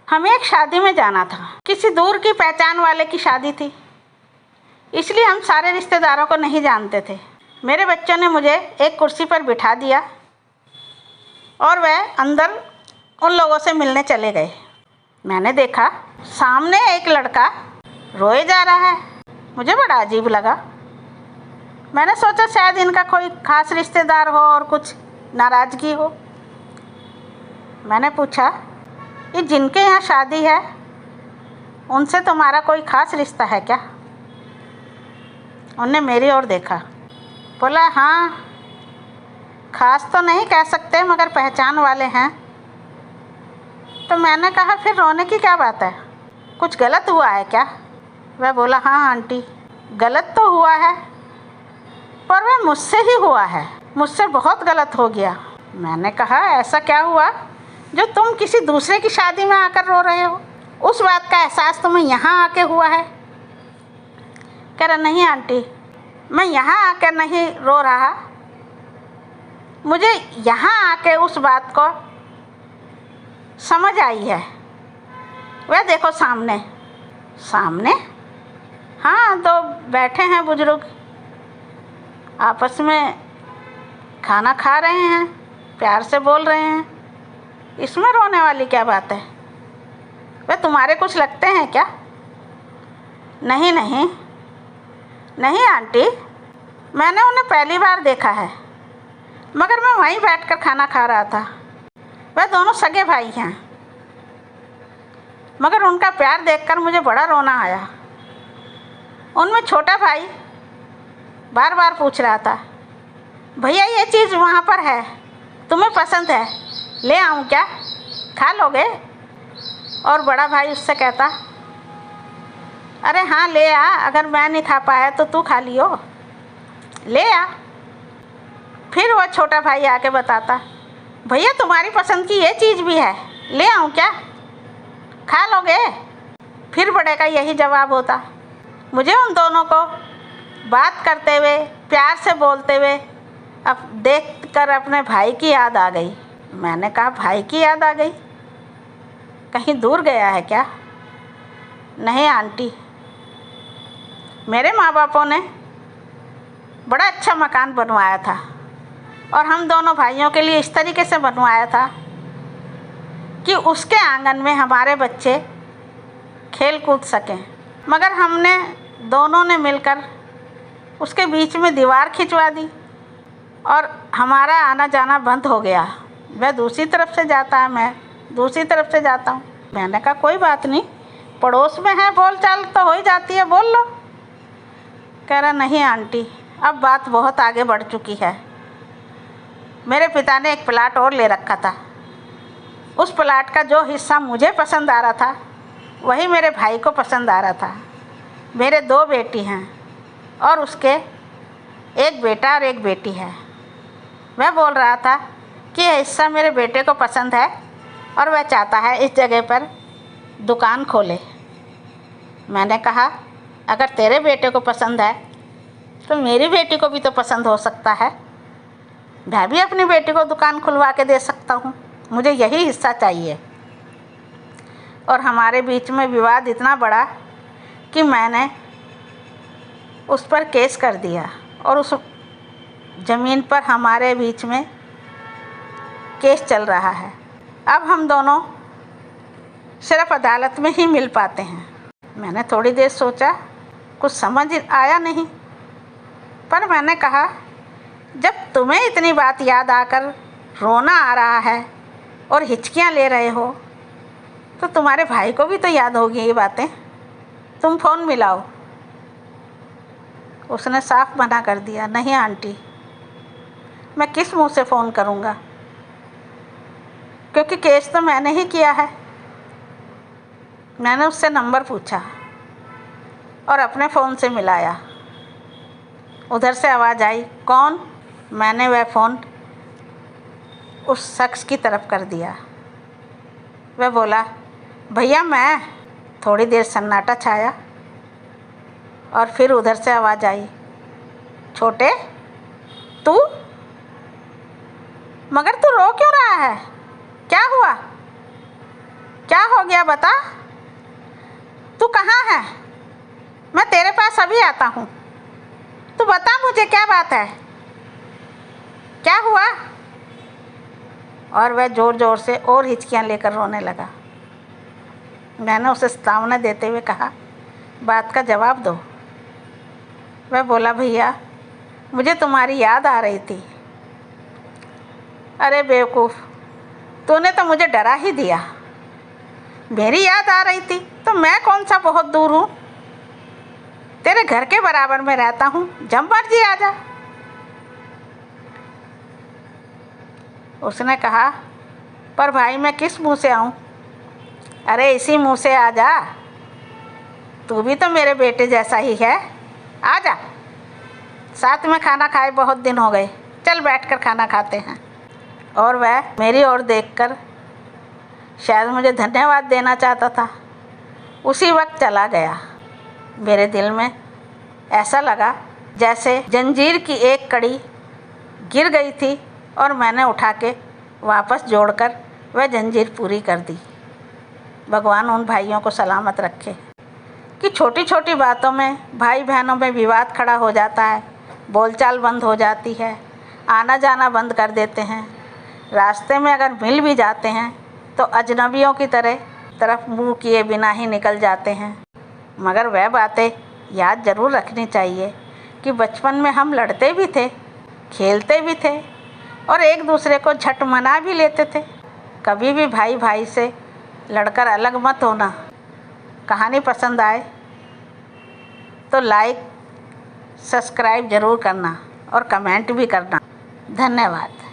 हमें एक शादी में जाना था। किसी दूर की पहचान वाले की शादी थी, इसलिए हम सारे रिश्तेदारों को नहीं जानते थे। मेरे बच्चों ने मुझे एक कुर्सी पर बिठा दिया और वह अंदर उन लोगों से मिलने चले गए। मैंने देखा सामने एक लड़का रोए जा रहा है। मुझे बड़ा अजीब लगा। मैंने सोचा शायद इनका कोई खास रिश्तेदार हो और कुछ नाराज़गी हो। मैंने पूछा, ये जिनके यहाँ शादी है उनसे तुम्हारा कोई खास रिश्ता है क्या? उन्होंने मेरी ओर देखा, बोला हाँ, खास तो नहीं कह सकते मगर पहचान वाले हैं। तो मैंने कहा फिर रोने की क्या बात है, कुछ गलत हुआ है क्या? वह बोला हाँ आंटी, गलत तो हुआ है पर वह मुझसे ही हुआ है, मुझसे बहुत गलत हो गया। मैंने कहा ऐसा क्या हुआ जो तुम किसी दूसरे की शादी में आकर रो रहे हो? उस बात का एहसास तुम्हें यहाँ आके हुआ है? कह रहा नहीं आंटी, मैं यहाँ आकर नहीं रो रहा, मुझे यहाँ आके उस बात को समझ आई है। वह देखो सामने। सामने? हाँ, तो बैठे हैं बुजुर्ग, आपस में खाना खा रहे हैं, प्यार से बोल रहे हैं, इसमें रोने वाली क्या बात है? वे तुम्हारे कुछ लगते हैं क्या? नहीं नहीं नहीं आंटी, मैंने उन्हें पहली बार देखा है, मगर मैं वहीं बैठकर खाना खा रहा था। वे दोनों सगे भाई हैं, मगर उनका प्यार देखकर मुझे बड़ा रोना आया। उनमें छोटा भाई बार बार पूछ रहा था, भैया ये चीज़ वहाँ पर है, तुम्हें पसंद है, ले आऊँ क्या, खा लोगे? और बड़ा भाई उससे कहता, अरे हाँ ले आ, अगर मैं नहीं खा पाया तो तू खा लियो, ले आ। फिर वह छोटा भाई आके बताता, भैया तुम्हारी पसंद की ये चीज़ भी है, ले आऊँ क्या, खा लोगे? फिर बड़े का यही जवाब होता। मुझे उन दोनों को बात करते हुए, प्यार से बोलते हुए अब देखकर अपने भाई की याद आ गई। मैंने कहा भाई की याद आ गई, कहीं दूर गया है क्या? नहीं आंटी, मेरे माँ बापों ने बड़ा अच्छा मकान बनवाया था और हम दोनों भाइयों के लिए इस तरीके से बनवाया था कि उसके आंगन में हमारे बच्चे खेल कूद सकें, मगर हमने दोनों ने मिलकर उसके बीच में दीवार खिंचवा दी और हमारा आना जाना बंद हो गया। वह दूसरी तरफ से जाता है, मैं दूसरी तरफ से जाता हूँ। मैंने कहा कोई बात नहीं, पड़ोस में है, बोल चाल तो हो ही जाती है, बोल लो। कह रहा नहीं आंटी, अब बात बहुत आगे बढ़ चुकी है। मेरे पिता ने एक प्लाट और ले रखा था, उस प्लाट का जो हिस्सा मुझे पसंद आ रहा था वही मेरे भाई को पसंद आ रहा था। मेरे 2 बेटी हैं और उसके एक बेटा और एक बेटी है। वह बोल रहा था कि यह हिस्सा मेरे बेटे को पसंद है और वह चाहता है इस जगह पर दुकान खोले। मैंने कहा अगर तेरे बेटे को पसंद है तो मेरी बेटी को भी तो पसंद हो सकता है, मैं भी अपनी बेटी को दुकान खुलवा के दे सकता हूँ, मुझे यही हिस्सा चाहिए। और हमारे बीच में विवाद इतना बढ़ा कि मैंने उस पर केस कर दिया और उस ज़मीन पर हमारे बीच में केस चल रहा है। अब हम दोनों सिर्फ अदालत में ही मिल पाते हैं। मैंने थोड़ी देर सोचा, कुछ समझ आया नहीं, पर मैंने कहा जब तुम्हें इतनी बात याद आकर रोना आ रहा है और हिचकियाँ ले रहे हो तो तुम्हारे भाई को भी तो याद होगी ये बातें, तुम फ़ोन मिलाओ। उसने साफ मना कर दिया, नहीं आंटी, मैं किस मुंह से फ़ोन करूँगा, क्योंकि केस तो मैंने ही किया है। मैंने उससे नंबर पूछा और अपने फ़ोन से मिलाया। उधर से आवाज़ आई, कौन? मैंने वह फ़ोन उस शख्स की तरफ कर दिया। वह बोला, भैया मैं। थोड़ी देर सन्नाटा छाया और फिर उधर से आवाज़ आई, छोटे तू? मगर तू रो क्यों रहा है, क्या हुआ? क्या हो गया बता, तू कहाँ है? मैं तेरे पास अभी आता हूँ। तू बता मुझे क्या बात है, क्या हुआ? और वह ज़ोर ज़ोर से और हिचकियाँ लेकर रोने लगा। मैंने उसे सामने देते हुए कहा, बात का जवाब दो। वह बोला, भैया मुझे तुम्हारी याद आ रही थी। अरे बेवकूफ़, तूने तो मुझे डरा ही दिया। मेरी याद आ रही थी तो मैं कौन सा बहुत दूर हूँ, तेरे घर के बराबर में रहता हूँ, जब मर्जी आ जा। उसने कहा, पर भाई मैं किस मुंह से आऊँ? अरे इसी मुंह से आ जा, तू भी तो मेरे बेटे जैसा ही है, आ जा। साथ में खाना खाए बहुत दिन हो गए, चल बैठकर खाना खाते हैं। और वह मेरी ओर देखकर शायद मुझे धन्यवाद देना चाहता था। उसी वक्त चला गया। मेरे दिल में ऐसा लगा जैसे जंजीर की एक कड़ी गिर गई थी और मैंने उठा के वापस जोड़कर वह जंजीर पूरी कर दी। भगवान उन भाइयों को सलामत रखे कि छोटी छोटी बातों में भाई बहनों में विवाद खड़ा हो जाता है, बोलचाल बंद हो जाती है, आना जाना बंद कर देते हैं। रास्ते में अगर मिल भी जाते हैं तो अजनबियों की तरफ मुंह किए बिना ही निकल जाते हैं। मगर वह बातें याद ज़रूर रखनी चाहिए कि बचपन में हम लड़ते भी थे, खेलते भी थे और एक दूसरे को झट मना भी लेते थे। कभी भी भाई भाई से लड़कर अलग मत होना। कहानी पसंद आए तो लाइक सब्सक्राइब ज़रूर करना और कमेंट भी करना। धन्यवाद।